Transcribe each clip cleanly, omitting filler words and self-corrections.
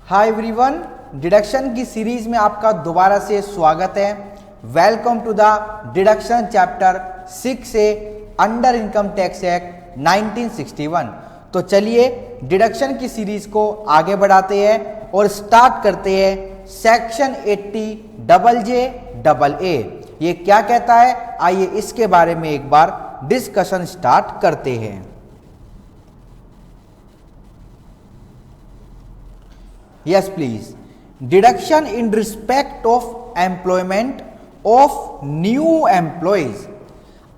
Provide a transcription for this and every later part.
हाय everyone, deduction की series में आपका दोबारा से स्वागत है। Welcome to the deduction chapter 6A under income tax act 1961। तो चलिए डिडक्शन की सीरीज को आगे बढ़ाते हैं और स्टार्ट करते हैं सेक्शन 80JJAA। ये क्या कहता है, आइए इसके बारे में एक बार डिस्कशन स्टार्ट करते हैं। Yes, please. Deduction in respect of employment of new employees.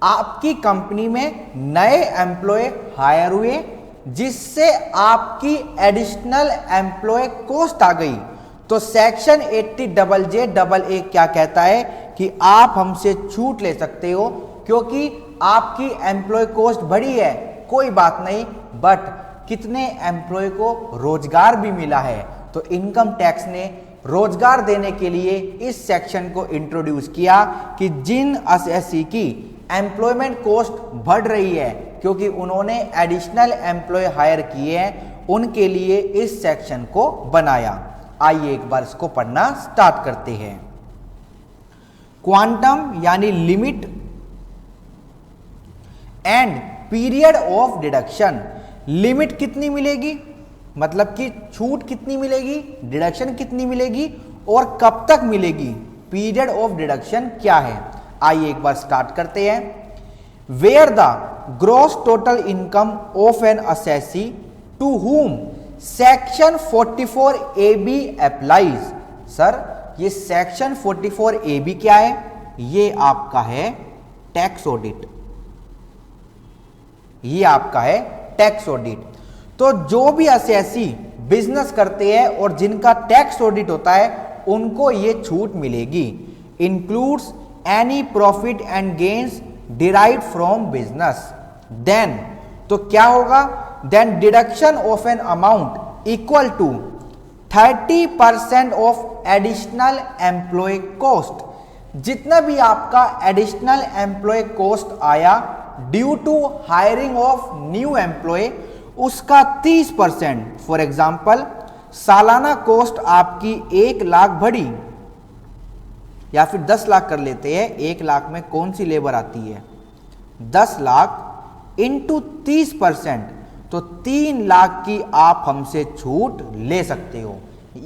आपकी कंपनी में नए एम्प्लॉय हायर हुए जिससे आपकी एडिशनल एम्प्लॉय कॉस्ट आ गई, तो सेक्शन 80JJAA क्या कहता है कि आप हमसे छूट ले सकते हो क्योंकि आपकी एम्प्लॉय कॉस्ट बढ़ी है, कोई बात नहीं, बट कितने एम्प्लॉय को रोजगार भी मिला है। तो इनकम टैक्स ने रोजगार देने के लिए इस सेक्शन को इंट्रोड्यूस किया कि जिन असेसी की एम्प्लॉयमेंट कॉस्ट बढ़ रही है क्योंकि उन्होंने एडिशनल एम्प्लॉय हायर किए हैं, उनके लिए इस सेक्शन को बनाया। आइए एक बार इसको पढ़ना स्टार्ट करते हैं। क्वांटम यानी limit and period of deduction. Limit कितनी मिलेगी, मतलब कि छूट कितनी मिलेगी, डिडक्शन कितनी मिलेगी और कब तक मिलेगी, पीरियड ऑफ डिडक्शन क्या है। आइए एक बार स्टार्ट करते हैं। Where the gross total income of an assessee to whom section 44AB applies. Sir ये सेक्शन 44AB क्या है, ये आपका है टैक्स ऑडिट, ये आपका है टैक्स ऑडिट। तो जो भी असेसी बिजनेस करते हैं और जिनका टैक्स ऑडिट होता है उनको ये छूट मिलेगी। Includes any profit and gains derived from business. Then तो क्या होगा, then deduction of an amount equal to 30% of additional employee cost. जितना भी आपका एडिशनल एम्प्लॉय कॉस्ट आया due to hiring of new employee, उसका 30%। फॉर एग्जाम्पल सालाना cost आपकी 1 लाख बढ़ी या फिर 10 लाख कर लेते हैं। 1 लाख में कौन सी लेबर आती है, 10 लाख इंटू 30%, तो 3 लाख की आप हमसे छूट ले सकते हो।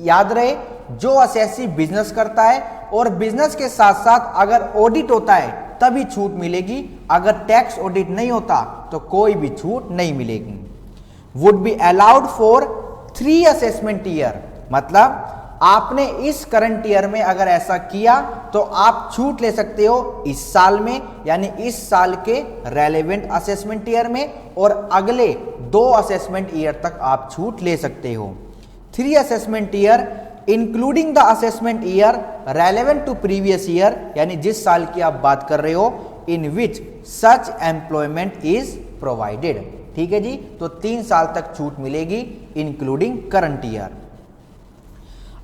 याद रहे, जो असेसी बिजनेस करता है और बिजनेस के साथ साथ अगर ऑडिट होता है तभी छूट मिलेगी, अगर टैक्स ऑडिट नहीं होता तो कोई भी छूट नहीं मिलेगी। Would be allowed for 3 assessment year, मतलब आपने इस करंट ईयर में अगर ऐसा किया तो आप छूट ले सकते हो इस साल में, यानी इस साल के रेलेवेंट असेसमेंट ईयर में, और अगले 2 असेसमेंट ईयर तक आप छूट ले सकते हो। 3 assessment year including the assessment year relevant to previous year, यानी जिस साल की आप बात कर रहे हो, in which such employment is provided. ठीक है जी, तो 3 साल तक छूट मिलेगी इंक्लूडिंग करंट ईयर।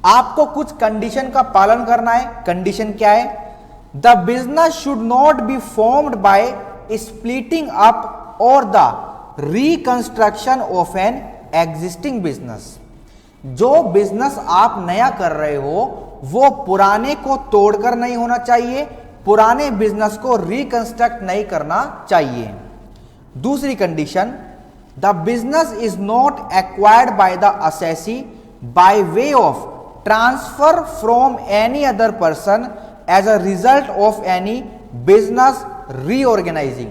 आपको कुछ कंडीशन का पालन करना है। कंडीशन क्या है, the business should not be formed by splitting up और the reconstruction of an existing business. जो बिजनेस आप नया कर रहे हो वो पुराने को तोड़कर नहीं होना चाहिए, पुराने बिजनेस को रिकंस्ट्रक्ट नहीं करना चाहिए। दूसरी condition, the business is not acquired by the assessee by way of transfer from any other person as a result of any business reorganizing.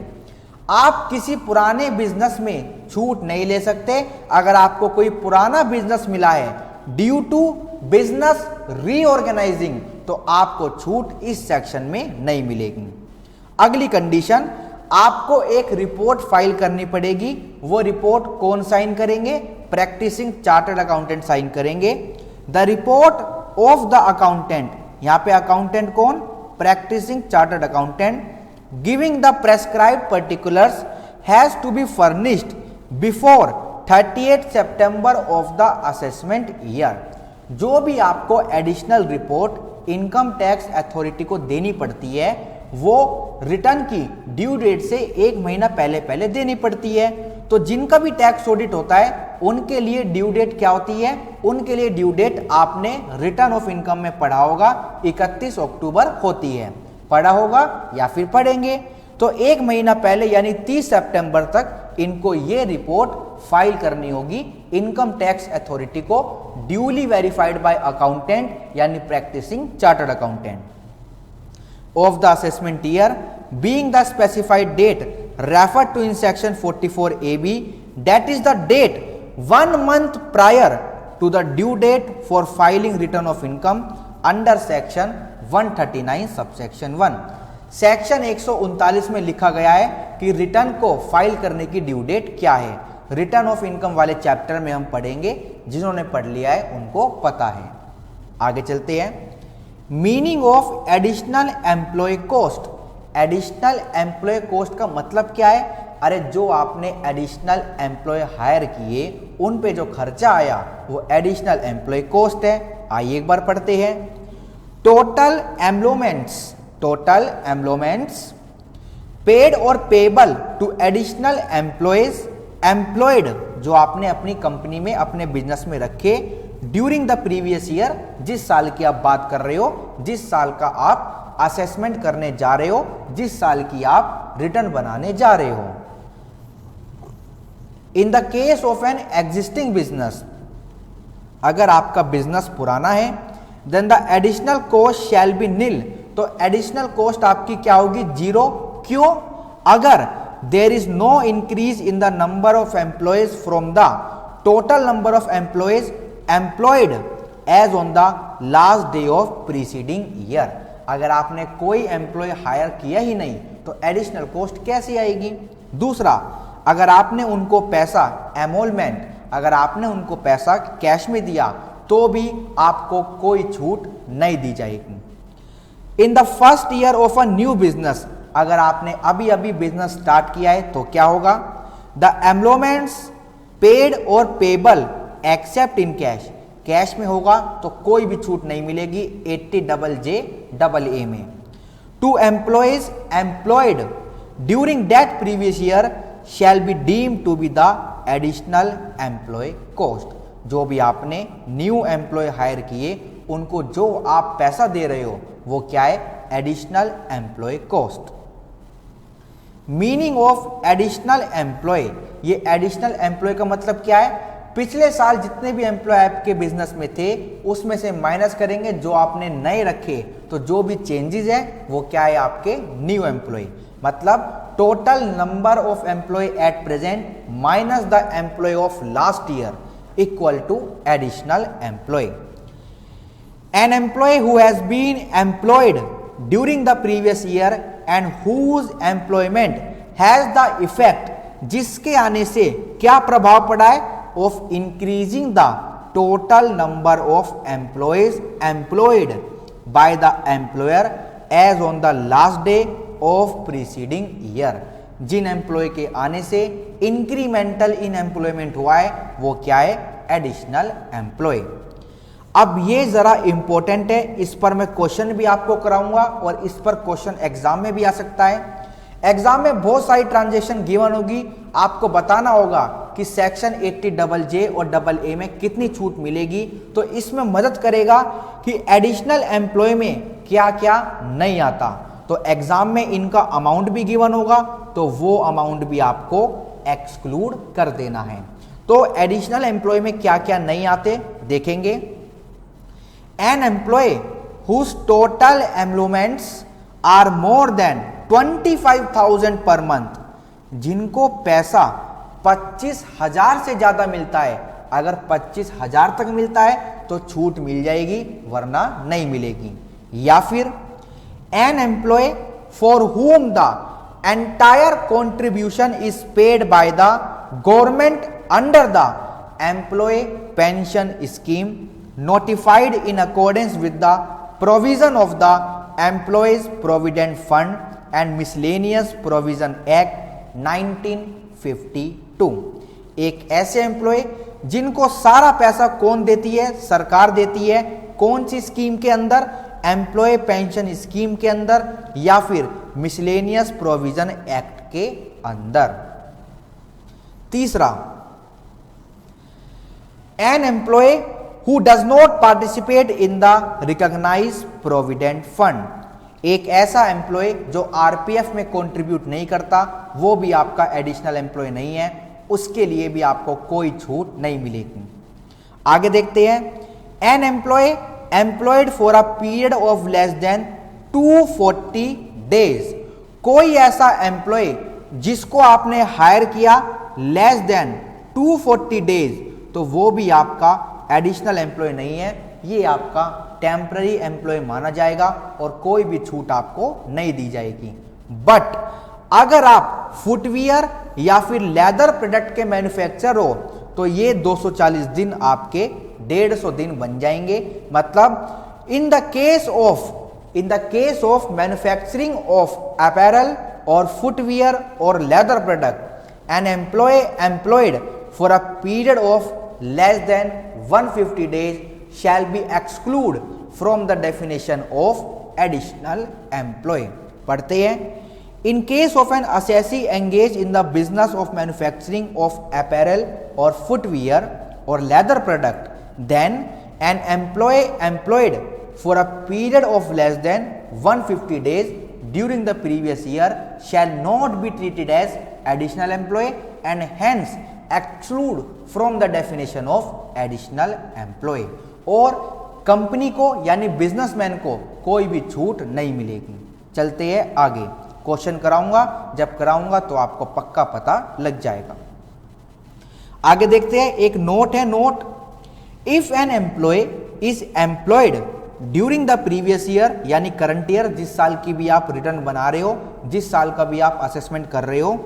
आप किसी पुराने बिजनेस में छूट नहीं ले सकते। अगर आपको कोई पुराना बिजनेस मिला है ड्यू टू बिजनेस रीऑर्गेनाइजिंग तो आपको छूट इस सेक्शन में नहीं मिलेगी। अगली कंडीशन, आपको एक रिपोर्ट फाइल करनी पड़ेगी। वो रिपोर्ट कौन साइन करेंगे, प्रैक्टिसिंग चार्टर्ड अकाउंटेंट साइन करेंगे। The report of the accountant, यहां पे अकाउंटेंट कौन, practising chartered accountant, giving the prescribed particulars has to be furnished before 30 September of the assessment year. जो भी आपको additional report income tax authority को देनी पड़ती है वो रिटर्न की ड्यू डेट से 1 महीना पहले देनी पड़ती है। तो जिनका भी टैक्स ऑडिट होता है उनके लिए ड्यू डेट क्या होती है? उनके लिए ड्यू डेट आपने रिटर्न ऑफ इनकम में पढ़ा होगा 31 अक्टूबर होती है, पढ़ा होगा या फिर पढ़ेंगे। तो एक महीना पहले यानी 30 सितंबर तक इनको ये रिपोर्ट फाइल करनी होगी इनकम टैक्स अथॉरिटी को, ड्यूली वेरीफाइड बाय अकाउंटेंट यानी practising chartered accountant of the assessment year being the specified date referred to in section 44AB, that is the date 1 month prior to the due date for filing return of income under section 139 subsection 1। Section 139 में लिखा गया है कि return को file करने की due date क्या है। रिटर्न ऑफ इनकम वाले चैप्टर में हम पढ़ेंगे, जिन्होंने पढ़ लिया है उनको पता है। आगे चलते हैं। Meaning of additional employee cost. Additional employee cost का मतलब क्या है? अरे जो आपने एडिशनल एम्प्लॉय हायर किए उन पे जो खर्चा आया वो एडिशनल एम्प्लॉय कोस्ट है। आइए एक बार पढ़ते हैं। टोटल एम्प्लॉयमेंट्स पेड और payable to additional employees employed जो आपने अपनी कंपनी में अपने बिजनेस में रखे ड्यूरिंग द प्रीवियस ईयर, जिस साल की आप बात कर रहे हो, जिस साल का आप असेसमेंट करने जा रहे हो, जिस साल की आप रिटर्न बनाने जा रहे हो। In the case of an existing business, अगर आपका बिजनेस पुराना है, then the additional cost shall be nil, तो एडिशनल कॉस्ट आपकी क्या होगी? जीरो। क्यों? अगर there is no increase in the number of employees from the total number of employees employed as on the last day of preceding year. अगर आपने कोई employ higher किया ही नहीं तो एडिशनल कॉस्ट कैसे आएगी? दूसरा, अगर आपने उनको पैसा एमोलमेंट, अगर आपने उनको पैसा कैश में दिया तो भी आपको कोई छूट नहीं दी जाएगी। In the first year of a new business, अगर आपने अभी अभी बिजनेस स्टार्ट किया है तो क्या होगा? द एमोलमेंट्स पेड और payable accept in cash, cash में होगा तो कोई भी छूट नहीं मिलेगी 80JJAA में। To employees employed during that previous year shall be deem to be the additional employee cost, जो भी आपने न्यू एम्प्लॉय हायर किए उनको जो आप पैसा दे रहे हो वो क्या है? Additional employee cost. Meaning of additional employee, ये एडिशनल एम्प्लॉय का मतलब क्या है? पिछले साल जितने भी एम्प्लॉय आपके बिजनेस में थे उसमें से माइनस करेंगे जो आपने नए रखे, तो जो भी चेंजेस है वो क्या है? आपके न्यू एम्प्लॉय। मतलब total number of employee at present minus the employee of last year equal to additional employee. An employee who has been employed during the previous year and whose employment has the effect, जिसके आने से क्या प्रभाव पड़ा है? Of increasing the total number of employees employed by the employer as on the last day of preceding year। जिन employee के आने से इंक्रीमेंटल इन एम्प्लॉयमेंट हुआ है वो क्या है? Additional employee. अब ये जरा इंपॉर्टेंट है, इस पर मैं क्वेश्चन भी आपको कराऊंगा और इस पर क्वेश्चन एग्जाम में भी आ सकता है। एग्जाम में बहुत सारी ट्रांजेक्शन गिवन होगी, आपको बताना होगा कि सेक्शन 80JJ और AA में कितनी छूट मिलेगी, तो इसमें मदद करेगा कि एडिशनल एम्प्लॉय में क्या क्या नहीं आता। तो एग्जाम में इनका अमाउंट भी गिवन होगा तो वो अमाउंट भी आपको एक्सक्लूड कर देना है। तो एडिशनल एम्प्लॉय में क्या क्या नहीं आते देखेंगे। An employee whose total emoluments are more than 25,000 per month, जिनको पैसा 25,000 से ज्यादा मिलता है, अगर 25,000 तक मिलता है तो छूट मिल जाएगी वरना नहीं मिलेगी। या फिर an employee for whom the entire contribution is paid by the government under the employee pension scheme notified in accordance with the provision of the Employees Provident Fund and Miscellaneous Provision Act 1952। एक ऐसे employ जिनको सारा पैसा कौन देती है? सरकार देती है। कौन सी स्कीम के अंदर? एम्प्लॉय पेंशन स्कीम के अंदर या फिर मिसलेनियस प्रोविजन एक्ट के अंदर। तीसरा, an employee who does not participate in the recognise provident fund, एक ऐसा एम्प्लॉय जो आरपीएफ में कंट्रीब्यूट नहीं करता, वो भी आपका एडिशनल एम्प्लॉय नहीं है, उसके लिए भी आपको कोई छूट नहीं मिलेगी। आगे देखते हैं, an employee employed for a period of less than 240 days, कोई ऐसा एम्प्लॉय जिसको आपने हायर किया लेस देन 240 डेज, तो वो भी आपका एडिशनल एम्प्लॉय नहीं है, ये आपका टेम्पररी एम्प्लॉय माना जाएगा और कोई भी छूट आपको नहीं दी जाएगी। बट अगर आप फुटवियर या फिर लेदर प्रोडक्ट के मैन्युफैक्चरर हो तो ये 240 दिन आपके 150 दिन बन जाएंगे। मतलब in the case of manufacturing of apparel और फुटवियर और leather product, an employee employed for a period of less than 150 days shall be exclude from the definition of additional employee। पढ़ते हैं, in case of an assessee engaged in the business of manufacturing of apparel or footwear or leather product, then an employee employed for a period of less than 150 days during the previous year shall not be treated as additional employee and hence exclude from the definition of additional employee। और company को यानी businessman को कोई भी छूट नहीं मिलेगी। चलते हैं आगे, क्वेश्चन कराऊंगा, जब कराऊंगा तो आपको पक्का पता लग जाएगा। आगे देखते हैं, एक नोट है, note, if an employee is employed during the previous year, यानी करंट ईयर, जिस साल की भी आप रिटर्न बना रहे हो, जिस साल का भी आप असेसमेंट कर रहे हो,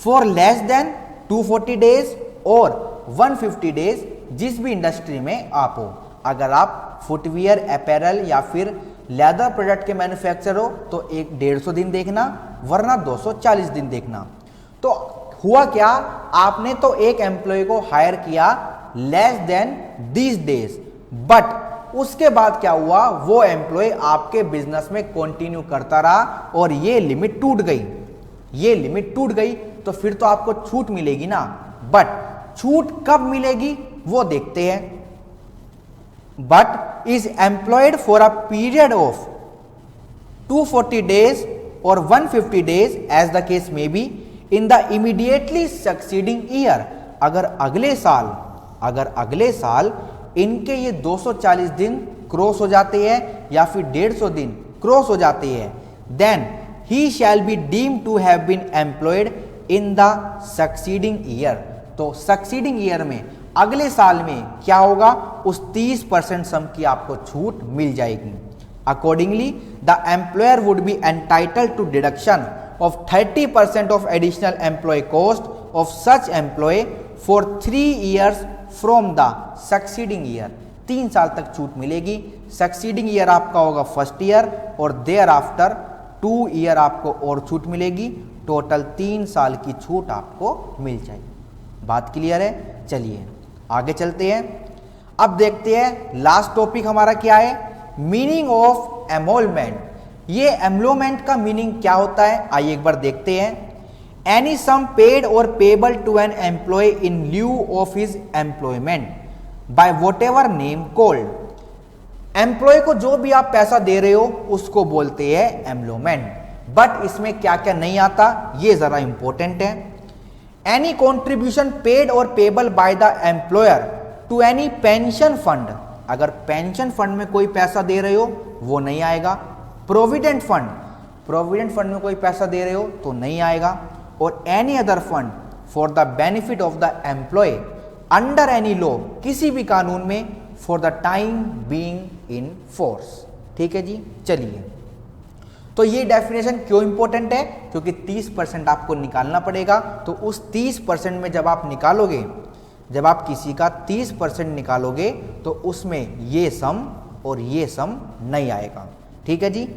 फॉर लेस देन 240 डेज और 150 डेज, जिस भी इंडस्ट्री में आप हो। अगर आप फुटवियर, अपैरल या फिर लेदर प्रोडक्ट के मैन्युफैक्चरर हो तो 150 दिन देखना, वरना 240 दिन देखना। तो हुआ क्या, आपने तो एक एम्प्लॉय को हायर किया less than these days, but उसके बाद क्या हुआ, वो एम्प्लॉय आपके बिजनेस में कंटिन्यू करता रहा और ये लिमिट टूट गई, ये लिमिट टूट गई, तो फिर तो आपको छूट मिलेगी ना। बट छूट कब मिलेगी वो देखते हैं। But is employed for a period of 240 days और 150 days as the case may be in the immediately succeeding year, अगर अगले साल इनके ये 240 दिन क्रॉस हो जाते हैं या फिर 150 दिन क्रॉस हो जाते हैं, then he shall be deem to have been employed in the succeeding year. तो सक्सीडिंग ईयर में, अगले साल में क्या होगा, उस 30% सम की आपको छूट मिल जाएगी। Accordingly the employer would be entitled to deduction of 30% of additional employee cost of such employee for 3 years from the succeeding year। 3 साल तक छूट मिलेगी। सक्सीडिंग ईयर आपका होगा फर्स्ट ईयर और देयर आफ्टर 2 ईयर आपको और छूट मिलेगी। टोटल 3 साल की छूट आपको मिल जाएगी। बात क्लियर है? चलिए आगे चलते हैं। अब देखते हैं लास्ट टॉपिक हमारा क्या है, मीनिंग ऑफ एमोलमेंट। ये एमलोमेंट का मीनिंग क्या होता है, आइए एक बार देखते हैं। एनी सम पेड और payable to an employee in lieu of his employment by whatever name called. Employee को जो भी आप पैसा दे रहे हो उसको बोलते हैं एमलोमेंट। बट इसमें क्या क्या नहीं आता ये जरा इंपॉर्टेंट है। एनी कॉन्ट्रीब्यूशन पेड और payable by the employer to any pension fund, अगर पेंशन फंड में कोई पैसा दे रहे हो वो नहीं आएगा। प्रोविडेंट फंड में कोई पैसा दे रहे हो तो नहीं आएगा। और any other fund for the benefit of the employee under any law, किसी भी कानून में, for the time being in force. ठीक है जी। चलिए, तो ये डेफिनेशन क्यों इंपॉर्टेंट है, क्योंकि 30% आपको निकालना पड़ेगा। तो उस 30% में जब आप निकालोगे, जब आप किसी का 30% निकालोगे तो उसमें ये सम और ये सम नहीं आएगा। ठीक है जी।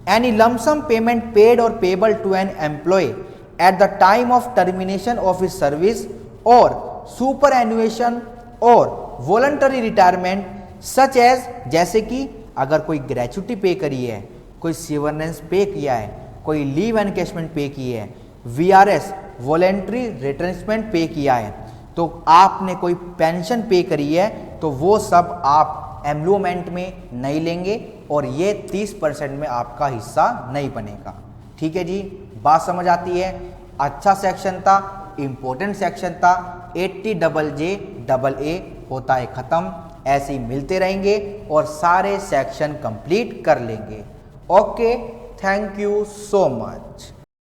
एनी लमसम पेमेंट पेड और payable to an employee at the time of termination of his service और सुपर एनुएशन और वॉलंटरी रिटायरमेंट सच एज, जैसे कि अगर कोई ग्रेचुटी पे करी है, कोई सीवरनेंस पे किया है, कोई लीव एनकेशमेंट पे की है, वीआरएस वॉलेंट्री रिट्रेंचमेंट पे किया है, तो तो आपने कोई पेंशन पे करी है तो वो सब आप एम्प्लॉयमेंट में नहीं लेंगे और ये 30% में आपका हिस्सा नहीं बनेगा। ठीक है जी, बात समझ आती है। अच्छा सेक्शन था, इंपॉर्टेंट सेक्शन था। 80JJAA होता है खत्म। ऐसे ही मिलते रहेंगे और सारे सेक्शन कंप्लीट कर लेंगे। Okay, thank you so much.